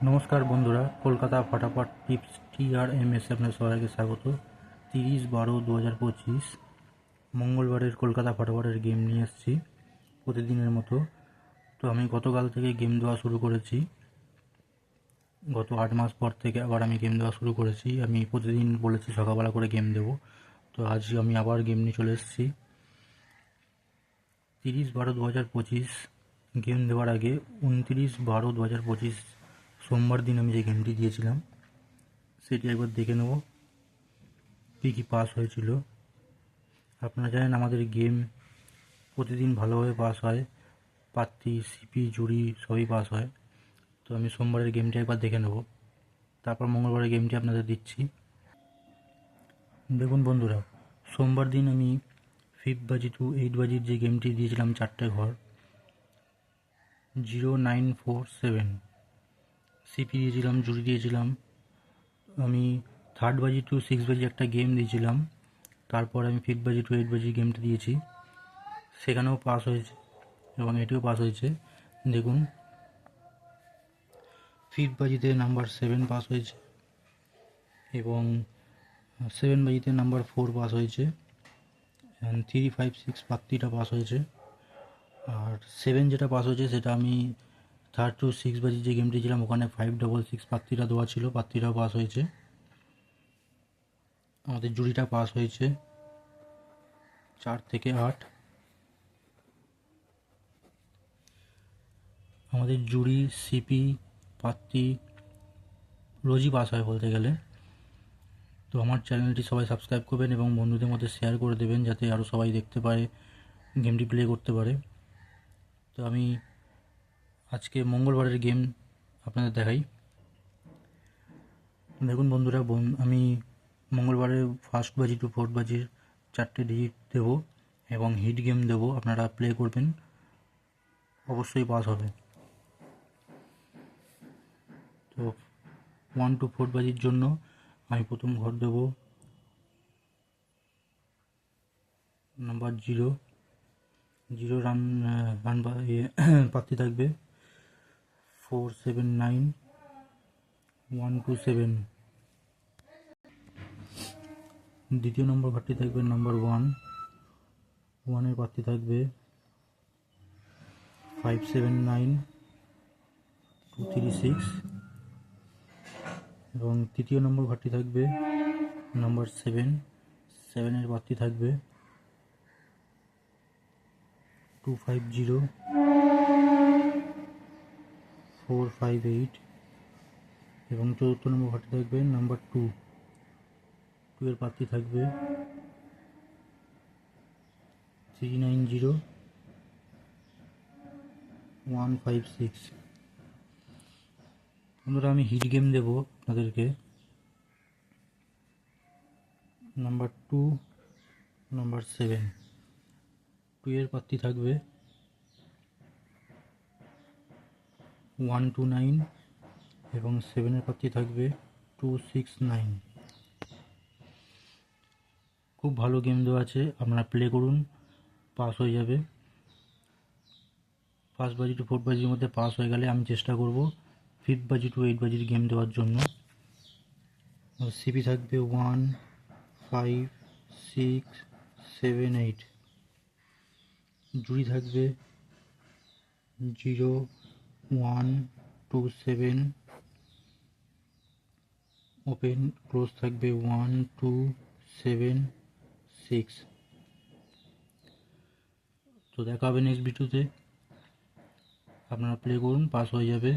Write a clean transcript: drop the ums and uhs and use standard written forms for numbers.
নমস্কার বন্ধুরা, কলকাতা ফটাফট টিপস TRMS আপনার সবাইকে স্বাগত। 30/12/2025 মঙ্গলবারের কলকাতা ফটাফটের গেম নিয়ে এসেছি প্রতিদিনের মতো। তো আমি গতকাল থেকে গেম দেওয়া শুরু করেছি। গত 8 মাস পর থেকে আবার আমি গেম দেওয়া শুরু করেছি। আমি প্রতিদিন বলেছি সকালবেলা করে গেম দেবো, তো আজ আমি আবার গেম নিয়ে চলে এসেছি। 30/12/2025 গেম দেওয়ার আগে 29/12/2025 সোমবার দিন আমি যে গেমটি দিয়েছিলাম সেটি একবার দেখে নেব কী কী পাস হয়েছিল। আপনারা জানেন আমাদের গেম প্রতিদিন ভালোভাবে পাস হয়, প্রার্থী সিপি জুরি সবই পাস হয়। তো আমি সোমবারের গেমটি একবার দেখে নেব, তারপর মঙ্গলবারের গেমটি আপনাদের দিচ্ছি। দেখুন বন্ধুরা, সোমবার দিন আমি 5 বাজি টু 8 বাজির যে গেমটি দিয়েছিলাম 4টে ঘর 0947 সিপি দিয়েছিলাম, জুরি দিয়েছিলাম। আমি 3 বাজি টু 6 বাজি একটা গেম দিয়েছিলাম, তারপর আমি 5 বাজি টু 8 বাজি গেমটা দিয়েছি, সেখানেও পাস হয়েছে এবং এটিও পাস হয়েছে। দেখুন, 5 বাজিতে নাম্বার 7 পাস হয়েছে এবং 7 বাজিতে নাম্বার 4 পাস হয়েছে, 356 প্রার্থীটা পাস হয়েছে। আর 7 যেটা পাস হয়েছে সেটা আমি 3 টু 6 বাজি যে গেমটি ছিলাম ওখানে 566 প্রার্থীটা দেওয়া ছিল, প্রার্থীটাও পাস হয়েছে। আমাদের জুরিটা পাস হয়েছে 4 থেকে 8। আমাদের জুরি সিপি প্রার্থী রোজই পাস হয় বলতে গেলে। তো আমার চ্যানেলটি সবাই সাবস্ক্রাইব করবেন এবং বন্ধুদের মধ্যে শেয়ার করে দেবেন যাতে আরও সবাই দেখতে পারে, গেমটি প্লে করতে পারে। তো আমি আজকে মঙ্গলবারের গেম আপনাদের দেখাই। দেখুন বন্ধুরা, আমি মঙ্গলবারে 1 বাজি টু 4 বাজির 4টে ডিজিট দেবো এবং হিট গেম দেবো, আপনারা প্লে করবেন, অবশ্যই পাস হবে। তো 1 টু 4 বাজির জন্য আমি প্রথম ঘর দেবো নাম্বার 0 রান প্রার্থী থাকবে 479127। দ্বিতীয় নম্বর ঘরটি থাকবে নাম্বার 1 প্রার্থী থাকবে 579236 এবং তৃতীয় নম্বর ঘরটি থাকবে নাম্বার 7 প্রার্থী থাকবে 250458 এবং চতুর্থ নম্বর ঘরটি থাকবে নাম্বার 2 প্রার্থী থাকবে 390156। বন্ধুরা, আমি হিট গেম দেবো আপনাদেরকে নাম্বার 2 নাম্বার 7 প্রার্থী থাকবে 129 এবং 7 প্রার্থী থাকবে 269। খুব ভালো গেম দেওয়া আছে, আপনারা প্লে করুন, পাস হয়ে যাবে। 5 বাজি টু 4 বাজির মধ্যে পাস হয়ে গেলে আমি চেষ্টা করব 5 বাজি টু 8 বাজির গেম দেওয়ার জন্য। সিপি থাকবে 1 5 6 7 8, জুরি থাকবে 0 1 2 7, ওপেন ক্লোজ থাকবে 1 2 7 6। তো দেখা হবে নেক্সট ভিডিওতে, আপনারা প্লে করুন, পাস হয়ে যাবে।